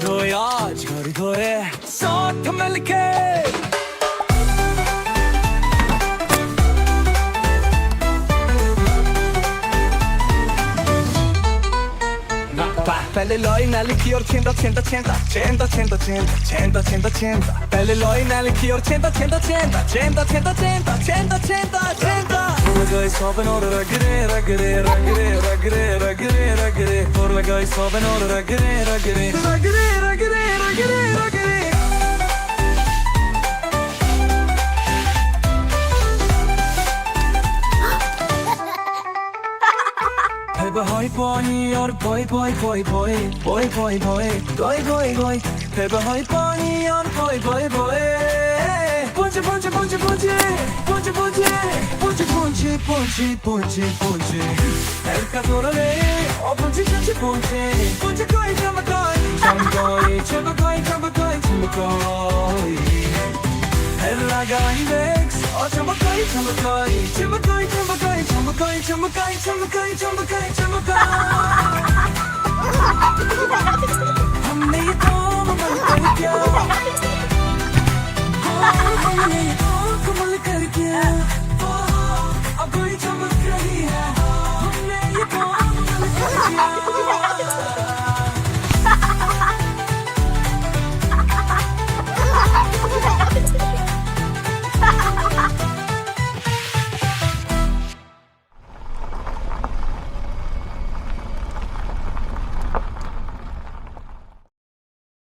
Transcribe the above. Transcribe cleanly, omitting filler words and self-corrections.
आज घड़ी धोए साथ मिलके पहले लॉय ना लिखी और छेंदा छेंदा छेंदा छेंदा छेंदा छेंदा छेंदा छेंदा छेंदा पहले लॉय ना लिखी और छेंदा छेंदा छेंदा छेंदा छेंदा छेंदा छेंदा छेंदा छेंदा Por la guy soben or ragre ragre ragre ragre ragre ragre Por la guy soben or ragre ragre ragre ragre ragre ragre Boy boy or boy boy boy boy boy boy boy boy boy boy Peppa boy boy or boy boy boy Punche punche punche punche punche punche punche punche punche punche punche El cadorale o punche punche punche punche koi chama koi chama koi chama koi chama koi chama koi El lagai vex o chama koi chama koi chama koi chama koi chama koi chama koi chama koi chama koi chama koi